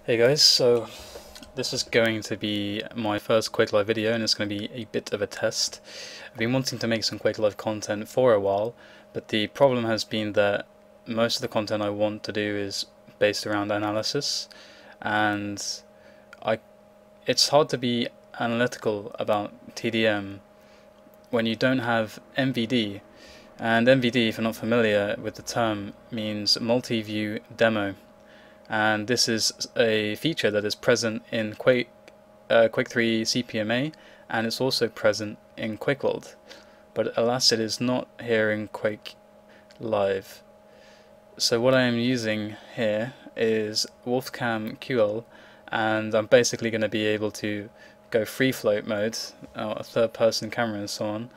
Hey guys, so this is going to be my first QuakeLive video and it's going to be a bit of a test. I've been wanting to make some QuakeLive content for a while, but the problem has been that most of the content I want to do is based around analysis, and it's hard to be analytical about TDM when you don't have MVD. And MVD, if you're not familiar with the term, means multi-view demo. And this is a feature that is present in Quake 3 CPMA, and it's also present in QuakeWorld, but alas it is not here in QuakeLive. So what I am using here is wolfcamql, and I'm basically going to be able to go free float mode, a third person camera and so on,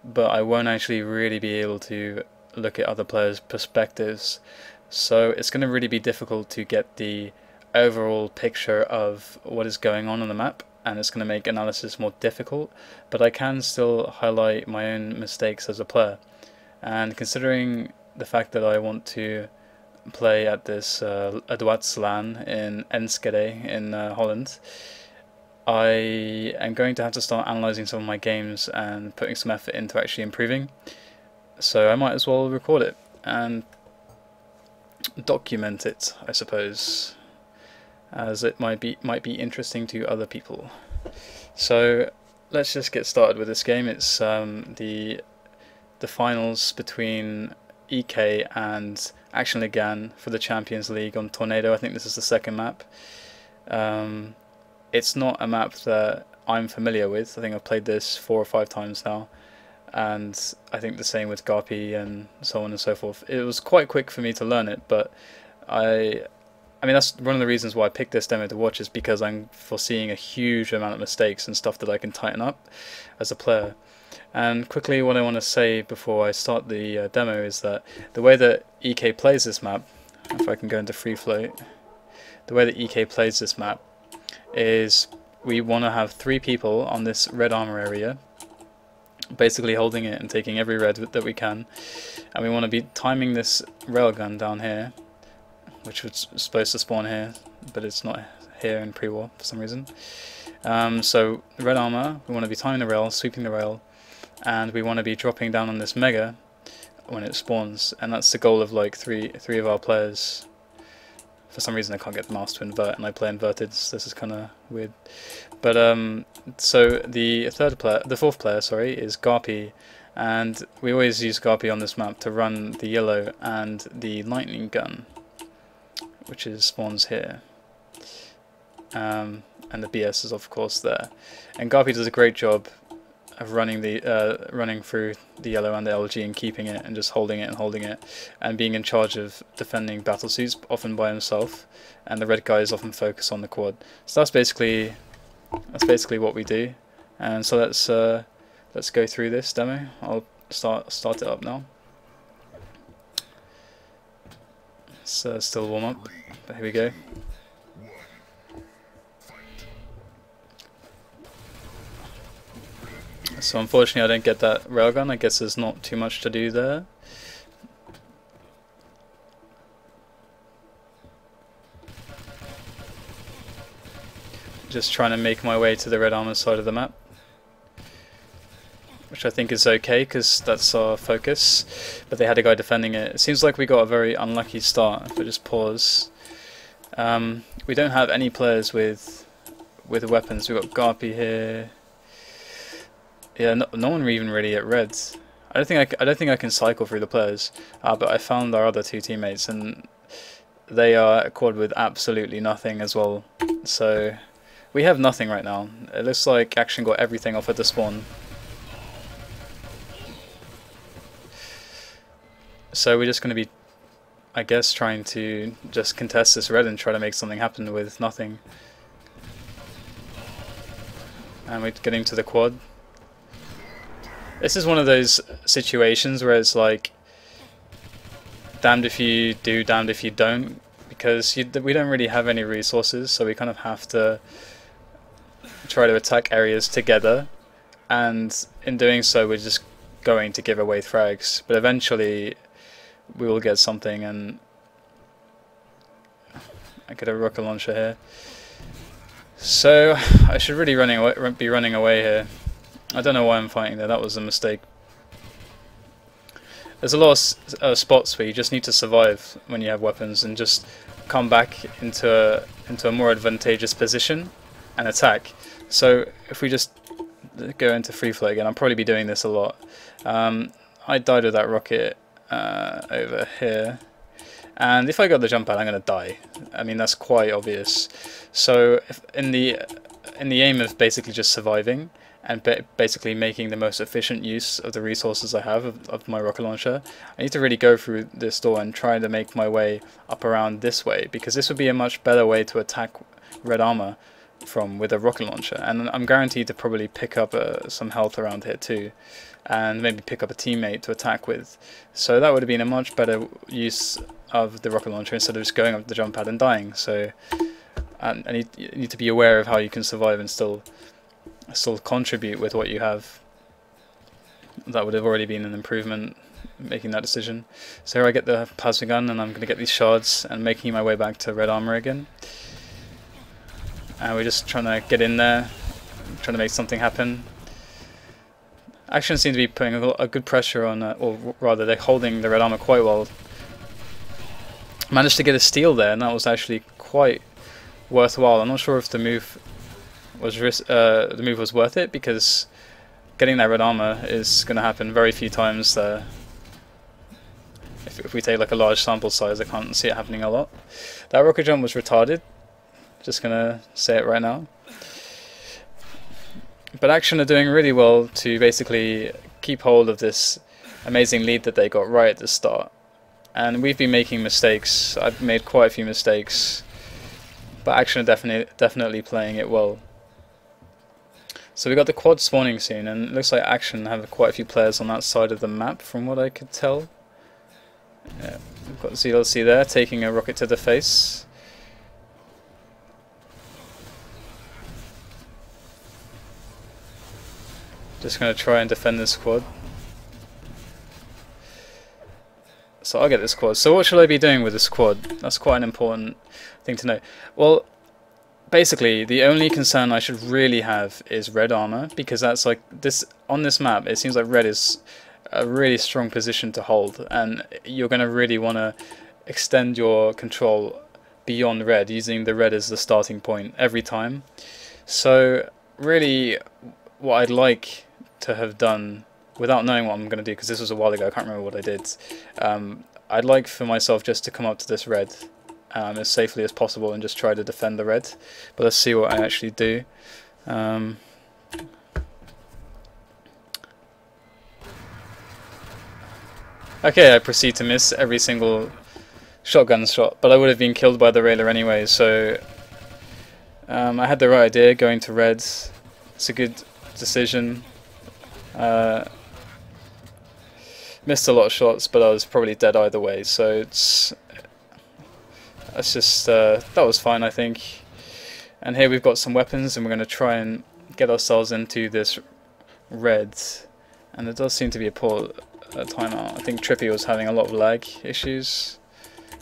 but I won't actually really be able to look at other players' perspectives. So it's going to really be difficult to get the overall picture of what is going on the map, and it's going to make analysis more difficult, but I can still highlight my own mistakes as a player. And considering the fact that I want to play at this Adwatslaan in Enschede in Holland, I am going to have to start analysing some of my games and putting some effort into actually improving. So I might as well record it and document it, I suppose, as it might be interesting to other people. So let's just get started with this game. It's the finals between EK and Action Ligan for the Champions League on Tornado. I think this is the second map. It's not a map that I'm familiar with. I think I've played this 4 or 5 times now, and I think the same with Garpy and so on and so forth. It was quite quick for me to learn it, but I mean that's one of the reasons why I picked this demo to watch, is because I'm foreseeing a huge amount of mistakes and stuff that I can tighten up as a player. And quickly, what I want to say before I start the demo is that the way that EK plays this map, if I can go into free float, the way that EK plays this map is we want to have 3 people on this red armor area, basically holding it and taking every red that we can, and we want to be timing this railgun down here, which was supposed to spawn here, but it's not here in pre-war for some reason. So red armor, we want to be timing the rail, sweeping the rail, and we want to be dropping down on this mega when it spawns, and that's the goal of like three of our players. For some reason I can't get the mouse to invert, and I play inverted, so this is kind of weird. But so the fourth player, sorry, is Garpy, and we always use Garpy on this map to run the yellow and the lightning gun, which spawns here, and the BS is of course there. And Garpy does a great job of running through the yellow and the LG and keeping it and just holding it and being in charge of defending battle suits, often by himself, and the red guy is often focused on the quad. So that's basically what we do. And so let's go through this demo. I'll start it up now. It's still warm up, but here we go. So unfortunately I don't get that railgun. I guess there's not too much to do there. Just trying to make my way to the red armor side of the map, which I think is okay because that's our focus, but they had a guy defending it. It seems like we got a very unlucky start. If I just pause, we don't have any players with weapons. We've got Garpy here. Yeah, no one even really at reds. I don't think I can cycle through the players, but I found our other 2 teammates, and they are a quad with absolutely nothing as well. So we have nothing right now. It looks like Action got everything off at the spawn. So we're just going to be, I guess, trying to just contest this red and try to make something happen with nothing. And we're getting to the quad. This is one of those situations where it's like damned if you do, damned if you don't, because we don't really have any resources, so we kind of have to try to attack areas together, and in doing so we're just going to give away frags, but eventually we will get something, and I get a rocket launcher here. So I should really be running away here. I don't know why I'm fighting there. That was a mistake. There's a lot of spots where you just need to survive when you have weapons and just come back into a more advantageous position and attack. So if we just go into free flow again, I'll probably be doing this a lot. I died with that rocket over here. And if I got the jump pad, I'm going to die. I mean, that's quite obvious. So if in the aim of basically just surviving and basically making the most efficient use of the resources I have of my rocket launcher, I need to really go through this door and try to make my way up around this way, because this would be a much better way to attack red armor from with a rocket launcher. And I'm guaranteed to probably pick up some health around here too, and maybe pick up a teammate to attack with. So that would have been a much better use of the rocket launcher instead of just going up the jump pad and dying. So you need to be aware of how you can survive and still contribute with what you have. That would have already been an improvement, making that decision. So here I get the plasma gun and I'm going to get these shards and making my way back to red armor again. And we're just trying to get in there, trying to make something happen. Action seem to be putting a good pressure on, or rather they're holding the red armor quite well. Managed to get a steal there, and that was actually quite worthwhile. I'm not sure if the move was worth it, because getting that red armor is going to happen very few times there. If we take like a large sample size, I can't see it happening a lot. That rocket jump was retarded. Just gonna say it right now. But Action are doing really well to basically keep hold of this amazing lead that they got right at the start. And we've been making mistakes. I've made quite a few mistakes, but Action are definitely playing it well. So we got the quad spawning soon, and it looks like Action have quite a few players on that side of the map, from what I could tell. Yeah, we've got ZLC there taking a rocket to the face. Just going to try and defend this quad. So I'll get this quad. So what should I be doing with this quad? That's quite an important thing to know. Well, basically the only concern I should really have is red armor, because that's like this on this map. It seems like red is a really strong position to hold, and you're going to really want to extend your control beyond red, using the red as the starting point every time. So really, what I'd like to have done, without knowing what I'm going to do, because this was a while ago, I can't remember what I did, I'd like for myself just to come up to this red as safely as possible and just try to defend the red. But let's see what I actually do. Okay, I proceed to miss every single shotgun shot, but I would have been killed by the railer anyway, so I had the right idea going to red. It's a good decision. Missed a lot of shots, but I was probably dead either way, so that's just that was fine, I think. And here we've got some weapons, and we're going to try and get ourselves into this red. And there does seem to be a poor timeout. I think Trippy was having a lot of lag issues,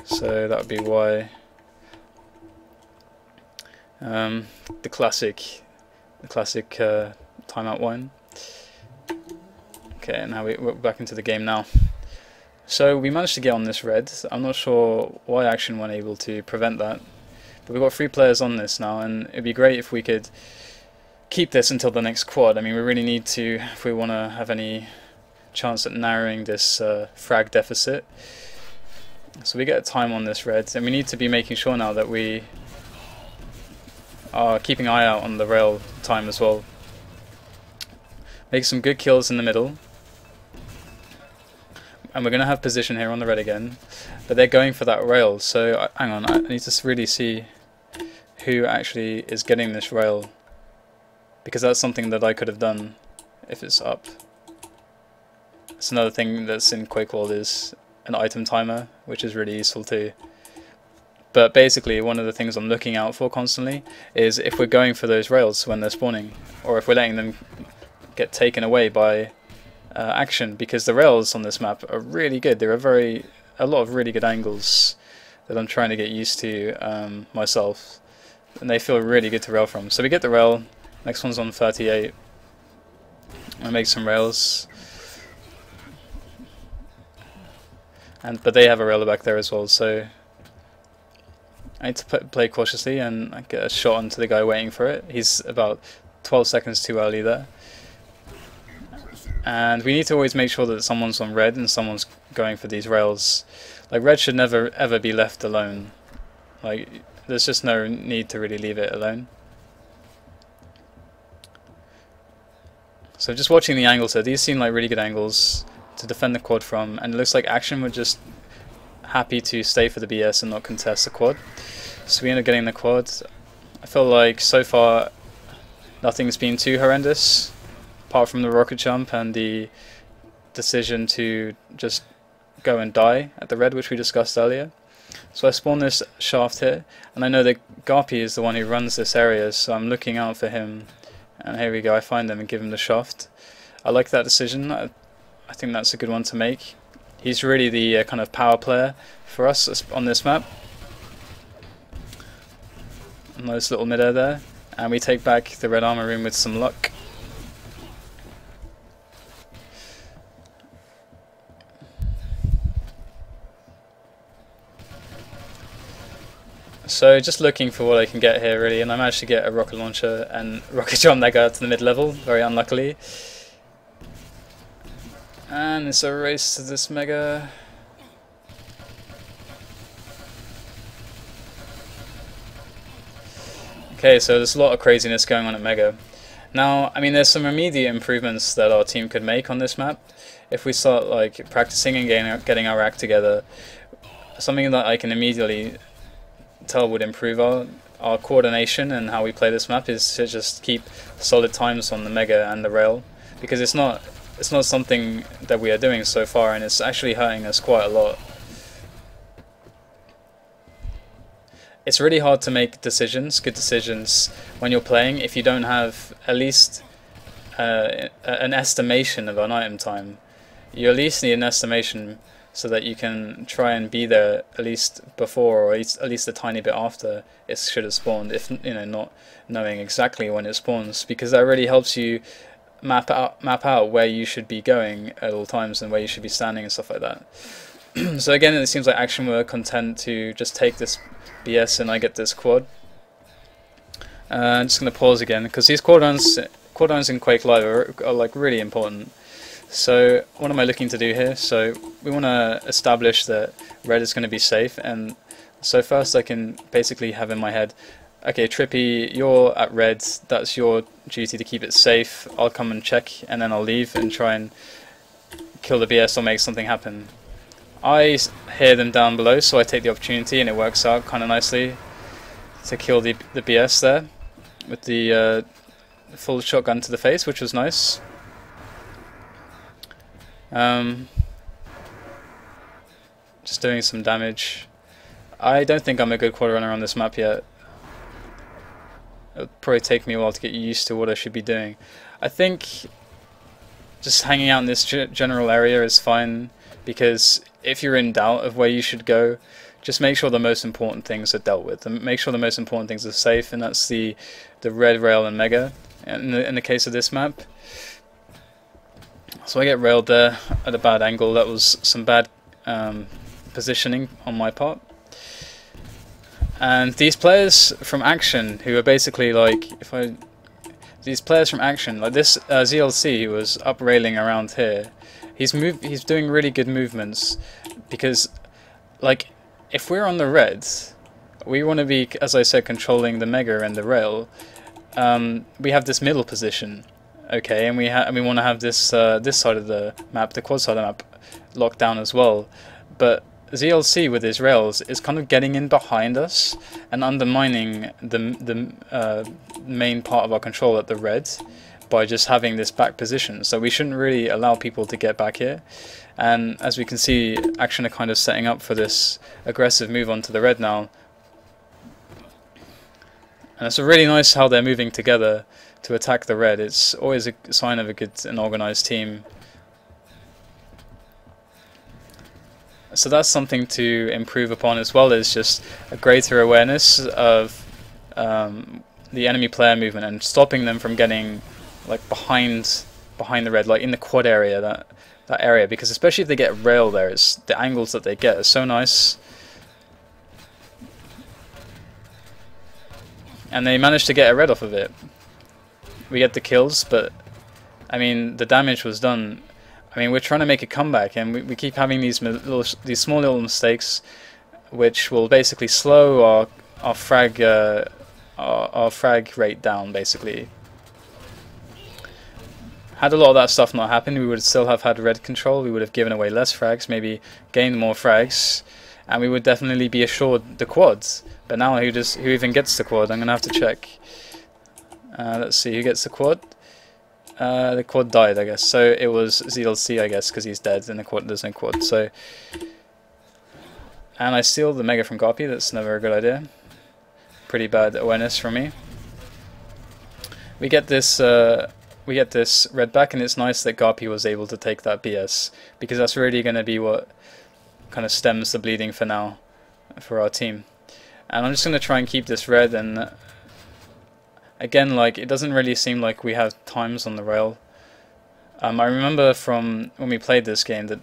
so that would be why. The classic timeout whine. Okay, now we're back into the game now. So we managed to get on this red. I'm not sure why Action weren't able to prevent that, but we've got 3 players on this now, and it'd be great if we could keep this until the next quad. I mean, we really need to, if we want to have any chance at narrowing this frag deficit. So we get a time on this red, and we need to be making sure now that we are keeping an eye out on the rail time as well. Make some good kills in the middle. And we're going to have position here on the red again, but they're going for that rail, so hang on, I need to really see who actually is getting this rail, because that's something that I could have done if it's up. It's another thing that's in QuakeLive is an item timer, which is really useful too. But basically one of the things I'm looking out for constantly is if we're going for those rails when they're spawning, or if we're letting them get taken away by Action, because the rails on this map are really good. There are a lot of really good angles that I'm trying to get used to myself, and they feel really good to rail from. So we get the rail. Next one's on 38. I make some rails, but they have a railer back there as well. So I need to play cautiously and I get a shot onto the guy waiting for it. He's about 12 seconds too early there. And we need to always make sure that someone's on red and someone's going for these rails. Like, red should never ever be left alone. Like, there's just no need to really leave it alone. So just watching the angles here, these seem like really good angles to defend the quad from, and it looks like Action were just happy to stay for the BS and not contest the quad. So we end up getting the quad. I feel like so far nothing's been too horrendous, apart from the rocket jump and the decision to just go and die at the red, which we discussed earlier. So I spawn this shaft here, and I know that Garpy is the one who runs this area, so I'm looking out for him. And here we go, I find him and give him the shaft. I like that decision. I think that's a good one to make. He's really the kind of power player for us on this map. Nice little mid-air there. And we take back the red armor room with some luck. So just looking for what I can get here really, and I managed to get a rocket launcher and rocket jump that got to the mid-level, very unluckily. And it's a race to this mega. Okay, so there's a lot of craziness going on at mega. Now, I mean, there's some immediate improvements that our team could make on this map. If we start like practicing and getting our act together, something that I can immediately tell would improve our coordination and how we play this map is to just keep solid times on the mega and the rail, because it's not something that we are doing so far, and it's actually hurting us quite a lot. It's really hard to make decisions, good decisions, when you're playing if you don't have at least an estimation of an item time. You at least need an estimation so that you can try and be there at least before, or at least a tiny bit after it should have spawned, if not knowing exactly when it spawns, because that really helps you map out where you should be going at all times and where you should be standing and stuff like that. So again, it seems like Action were content to just take this BS and I get this quad. I'm just going to pause again because these cooldowns in QuakeLive are like really important. So what am I looking to do here? So we want to establish that red is going to be safe, and so first I can basically have in my head, okay, Trippy, you're at red, that's your duty to keep it safe. I'll come and check and then I'll leave and try and kill the BS or make something happen. I hear them down below, so I take the opportunity and it works out kind of nicely to kill the BS there with the full shotgun to the face, which was nice. Just doing some damage. I don't think I'm a good quad runner on this map yet. It'll probably take me a while to get used to what I should be doing. I think just hanging out in this general area is fine, because if you're in doubt of where you should go, just make sure the most important things are dealt with, and make sure the most important things are safe, and that's the red rail and mega in the case of this map. So I get railed there at a bad angle. That was some bad positioning on my part. And these players from Action, who are basically like, these players from Action, like this ZLC who was up railing around here, he's doing really good movements, because like if we're on the red, we want to be, as I said, controlling the mega and the rail. We have this middle position. Okay, and we want to have this this side of the map, the quad side of the map, locked down as well. But ZLC with his rails is kind of getting in behind us and undermining the main part of our control at the red by just having this back position. So we shouldn't really allow people to get back here. And as we can see, Action are kind of setting up for this aggressive move onto the red now. And it's really nice how they're moving together to attack the red. It's always a sign of a good and organized team. So that's something to improve upon, as well as just a greater awareness of the enemy player movement and stopping them from getting like behind the red, like in the quad area, that area, because especially if they get rail there, it's the angles that they get are so nice. And they managed to get a red off of it. We get the kills, but I mean the damage was done. I mean, we're trying to make a comeback, and we keep having these small little mistakes, which will basically slow our frag rate down. Basically, had a lot of that stuff not happened, we would still have had red control. We would have given away less frags, maybe gained more frags, and we would definitely be assured the quads. But now, who even gets the quad? I'm gonna have to check. Let's see who gets the quad. The quad died, I guess. So it was ZLC, I guess, because he's dead, and there's no quad. So, and I steal the mega from Garpy. That's never a good idea. Pretty bad awareness from me. We get this red back, and it's nice that Garpy was able to take that BS, because that's really going to be what kind of stems the bleeding for now for our team. And I'm just going to try and keep this red, and again, like, it doesn't really seem like we have times on the rail. I remember from when we played this game that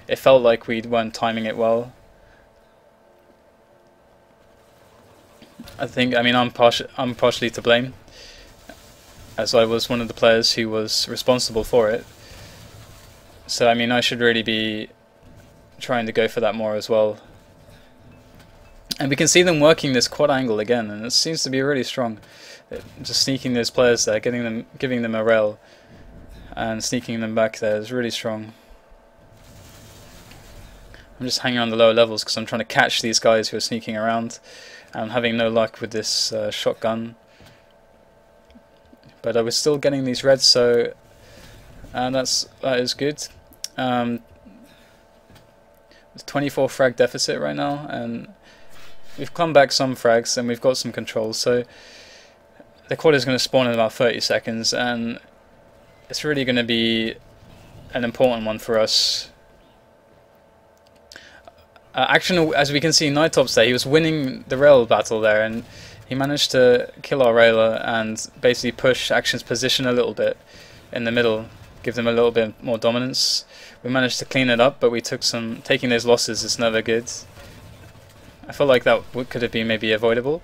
it felt like we weren't timing it well. I mean, I'm partially to blame, as I was one of the players who was responsible for it. So I mean, I should really be trying to go for that more as well. And we can see them working this quad angle again, and it seems to be really strong. Just sneaking those players there, giving them a rail, and sneaking them back there is really strong. I'm just hanging on the lower levels because I'm trying to catch these guys who are sneaking around. I'm having no luck with this shotgun. But I was still getting these reds, so that is good. 24 frag deficit right now, and we've come back some frags, and we've got some control. So the quad is going to spawn in about 30 seconds, and it's really going to be an important one for us. Action, as we can see, Nightops there, he was winning the rail battle there, and he managed to kill our railer and basically push Action's position a little bit in the middle, give them a little bit more dominance. We managed to clean it up, but we took taking those losses is never good. I felt like that could have been maybe avoidable.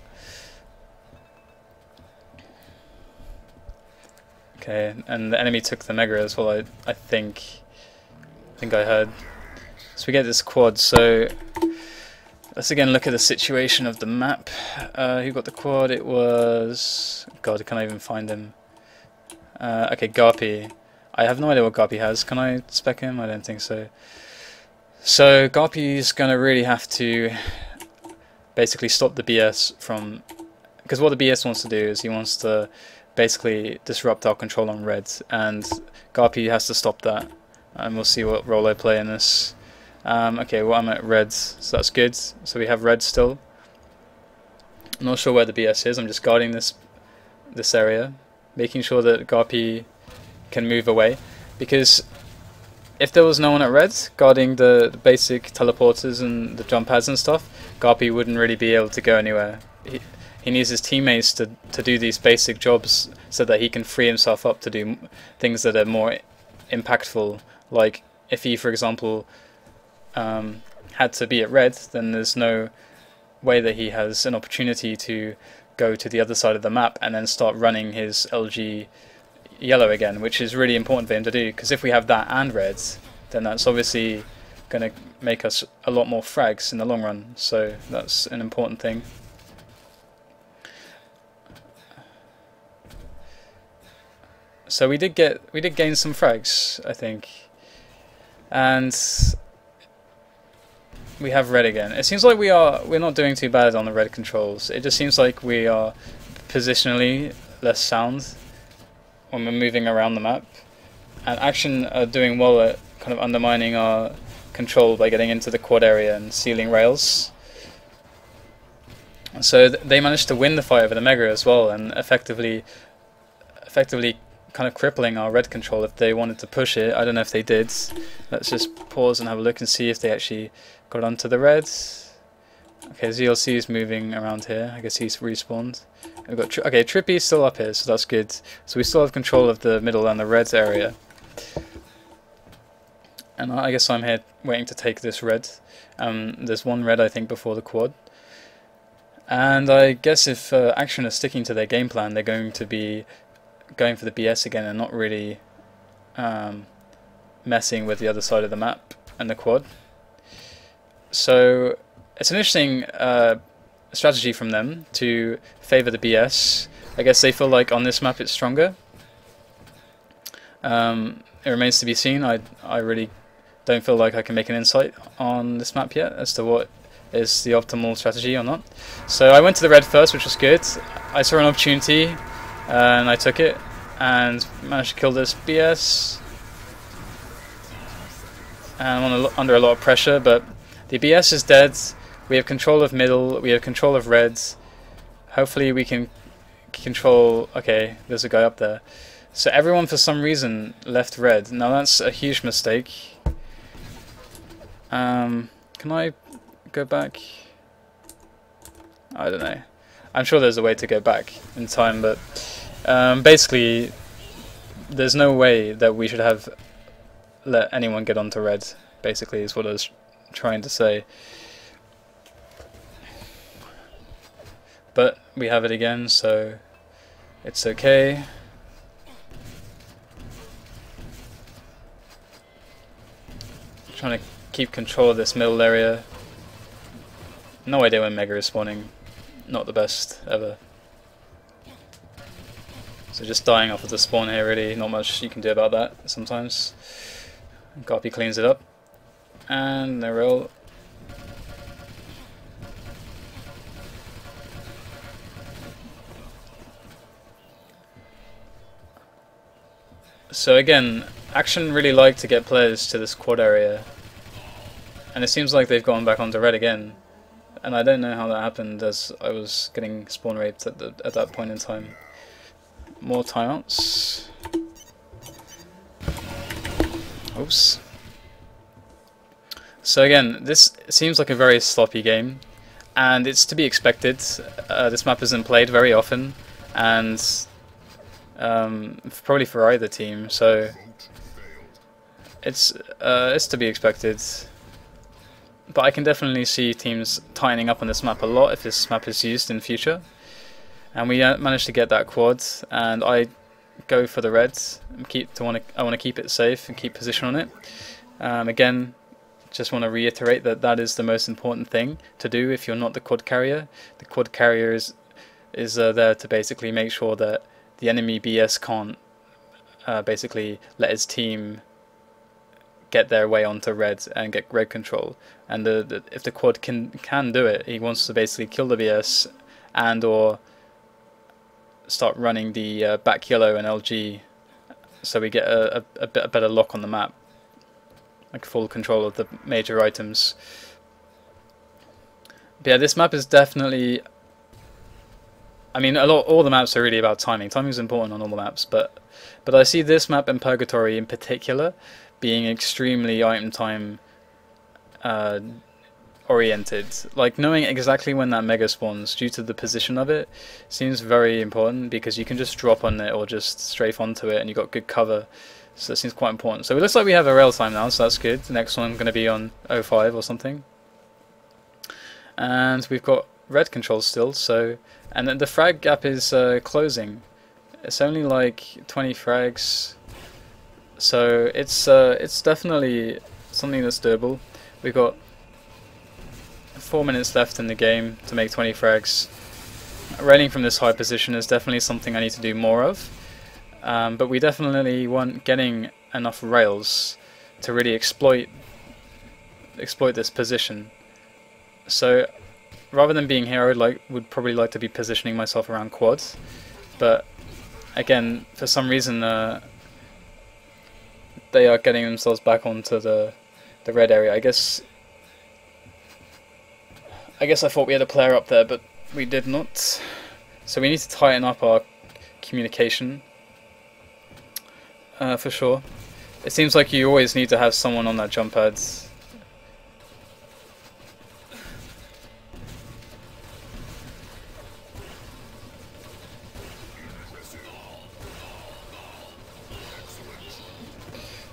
Okay, and the enemy took the mega as well, I think I heard. So we get this quad, so let's again look at the situation of the map. Who got the quad? It was... God, I can't even find him. Okay, Garpy. I have no idea what Garpy has. Can I spec him? I don't think so. So Garpy's gonna really have to basically stop the BS from... Because what the BS wants to do is he wants to basically disrupt our control on red, and Garpy has to stop that. And we'll see what role I play in this. Okay, well, I'm at red, so that's good. So we have red still. I'm not sure where the BS is. I'm just guarding this area, making sure that Garpy can move away. Because if there was no one at red guarding the basic teleporters and the jump pads and stuff, Garpy wouldn't really be able to go anywhere. He needs his teammates to do these basic jobs so that he can free himself up to do things that are more impactful. Like if he, for example, had to be at red, then there's no way that he has an opportunity to go to the other side of the map and then start running his LG yellow again, which is really important for him to do, because if we have that and red, then that's obviously going to make us a lot more frags in the long run, so that's an important thing. So we did gain some frags, I think, and we have red again. It seems like we're not doing too bad on the red controls. It just seems like we are positionally less sound when we're moving around the map, and Action are doing well at kind of undermining our control by getting into the quad area and sealing rails. So they managed to win the fight over the mega as well, and effectively kind of crippling our red control if they wanted to push it. I don't know if they did. Let's just pause and have a look and see if they actually got onto the reds. Okay, ZLC is moving around here. I guess he's respawned. We've got okay, Trippy's still up here, so that's good. So we still have control of the middle and the reds area. And I guess I'm here waiting to take this red. There's one red I think before the quad. And I guess if Action are sticking to their game plan, they're going to be going for the BS again and not really messing with the other side of the map and the quad. So it's an interesting strategy from them to favour the BS. I guess they feel like on this map it's stronger. It remains to be seen. I really don't feel like I can make an insight on this map yet as to what is the optimal strategy or not. So I went to the red first, which was good. I saw an opportunity and I took it and managed to kill this BS. And I'm under a lot of pressure, but the BS is dead. We have control of middle, we have control of reds. Hopefully we can control... Okay, there's a guy up there. So everyone for some reason left red. Now that's a huge mistake. Can I go back? I don't know. I'm sure there's a way to go back in time, but basically there's no way that we should have let anyone get onto red, basically is what I was trying to say. But we have it again, so it's okay. Trying to keep control of this middle area. No idea when Mega is spawning. Not the best ever. So just dying off of the spawn here, really. Not much you can do about that sometimes. Garpy cleans it up. And they roll. So again, Action really like to get players to this quad area. And it seems like they've gone back onto red again. And I don't know how that happened, as I was getting spawn raped at that point in time. More timeouts. Oops. So again, this seems like a very sloppy game, and it's to be expected. This map isn't played very often, and probably for either team, so it's to be expected. But I can definitely see teams tightening up on this map a lot if this map is used in future. And we managed to get that quad, and I go for the reds. I want to keep it safe and keep position on it. Again, just want to reiterate that that is the most important thing to do if you're not the quad carrier. The quad carrier is there to basically make sure that the enemy BS can't basically let his team get their way onto red and get red control. And if the quad can do it, he wants to basically kill the BS and or start running the back yellow and LG, so we get a better lock on the map, like full control of the major items. But yeah, this map is definitely, I mean, all the maps are really about timing. Timing is important on all the maps, but I see this map and Purgatory in particular being extremely item time oriented. Like knowing exactly when that mega spawns due to the position of it seems very important, because you can just drop on it or just strafe onto it and you got good cover. So it seems quite important. So it looks like we have a rail time now, so that's good. The next one going to be on 05 or something. And we've got red control still, so, and then the frag gap is closing. It's only like 20 frags, so it's definitely something that's doable. We've got 4 minutes left in the game to make 20 frags. Railing from this high position is definitely something I need to do more of, but we definitely weren't getting enough rails to really exploit this position. So rather than being here, I would probably like to be positioning myself around quads, but again, for some reason they are getting themselves back onto the red area. I guess I thought we had a player up there, but we did not. So we need to tighten up our communication. for sure. It seems like you always need to have someone on that jump pad.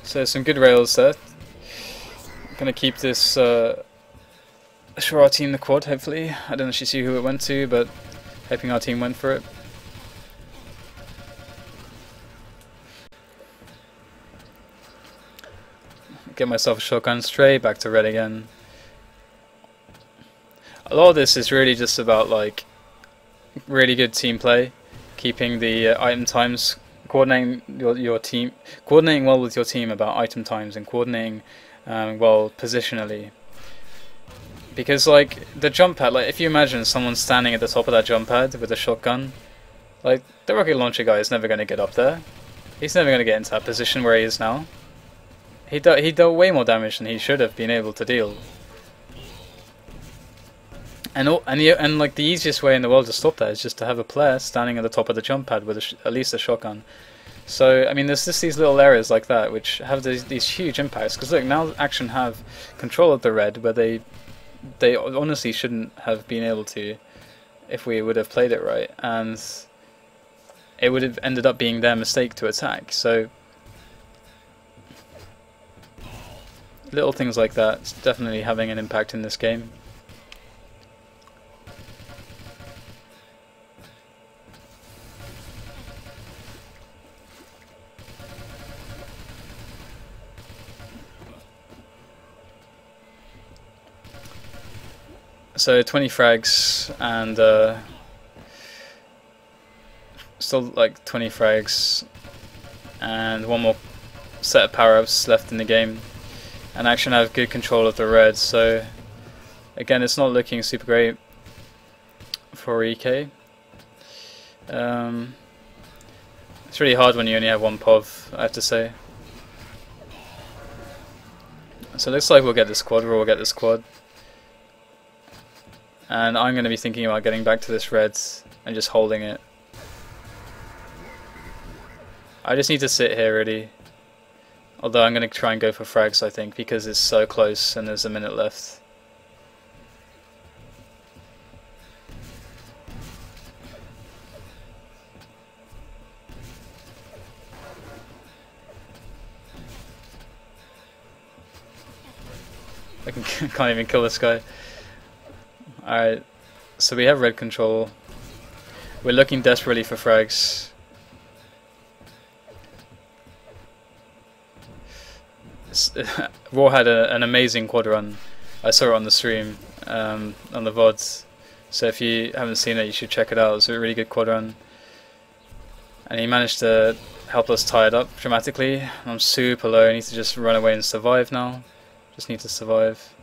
So some good rails there. I'm gonna keep this show our team the quad, hopefully. I don't actually see who it went to, but hoping our team went for it. Get myself a shotgun, straight back to red again. A lot of this is really just about like really good team play, keeping the item times, coordinating your team, coordinating well with your team about item times, and coordinating well positionally. Because like the jump pad, like if you imagine someone standing at the top of that jump pad with a shotgun, like the rocket launcher guy is never going to get up there. He's never going to get into that position where he is now. He dealt way more damage than he should have been able to deal. And like the easiest way in the world to stop that is just to have a player standing at the top of the jump pad with at least a shotgun. So I mean, there's just these little areas like that which have these huge impacts. Because look, now Action have control of the red, where they honestly shouldn't have been able to if we would have played it right, and it would have ended up being their mistake to attack. So little things like that definitely having an impact in this game. So 20 frags and still like 20 frags and one more set of power-ups left in the game, and Action have good control of the red. So again, it's not looking super great for EK. It's really hard when you only have one POV, I have to say. So it looks like we'll get this quad, or we'll get this quad. And I'm going to be thinking about getting back to this red and just holding it. I just need to sit here really. Although I'm going to try and go for frags, I think, because it's so close and there's a minute left. I can't even kill this guy. Alright, so we have red control. We're looking desperately for frags. Raw had an amazing quad run. I saw it on the stream, on the VODs. So if you haven't seen it, you should check it out. It was a really good quad run. And he managed to help us tie it up dramatically. I'm super low, I need to just run away and survive now. Just need to survive.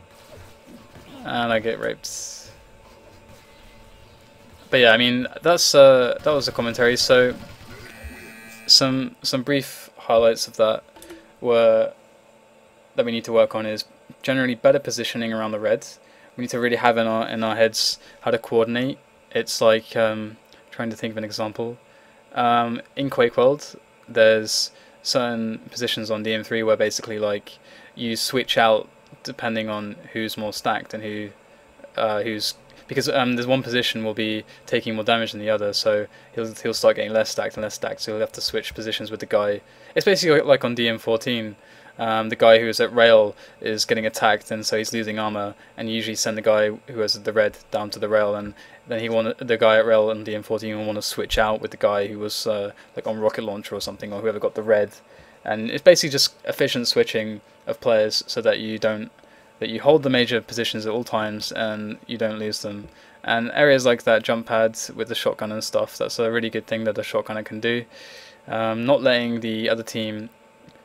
And I get raped. But yeah, I mean, that was a commentary. So some brief highlights of that were that we need to work on is generally better positioning around the reds. We need to really have in our heads how to coordinate. It's like trying to think of an example. In Quake World, there's certain positions on DM3 where basically like you switch out depending on who's more stacked and who's. Because there's one position will be taking more damage than the other, so he'll start getting less stacked and less stacked, so he'll have to switch positions with the guy. It's basically like on DM14, the guy who's at rail is getting attacked, and so he's losing armor, and you usually send the guy who has the red down to the rail, and then the guy at rail on DM14 will want to switch out with the guy who was like on rocket launcher or something, or whoever got the red. And it's basically just efficient switching of players so that you hold the major positions at all times and you don't lose them. And areas like that jump pad with the shotgun and stuff, that's a really good thing that the shotgunner can do. Not letting the other team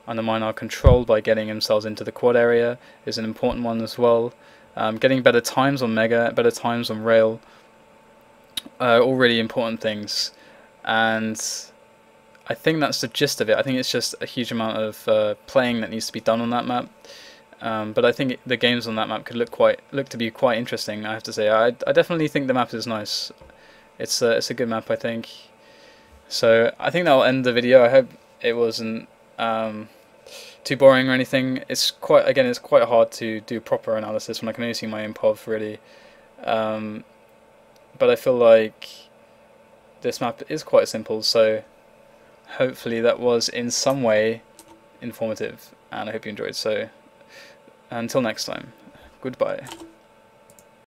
undermine our control by getting themselves into the quad area is an important one as well. Getting better times on Mega, better times on Rail, all really important things. And I think that's the gist of it. I think it's just a huge amount of playing that needs to be done on that map. But I think the games on that map could look to be quite interesting, I have to say. I definitely think the map is nice. It's a good map, I think. So I think that'll end the video. I hope it wasn't too boring or anything. It's quite hard to do proper analysis when I can only see my improv really. But I feel like this map is quite simple, so hopefully that was in some way informative, and I hope you enjoyed. So until next time, goodbye.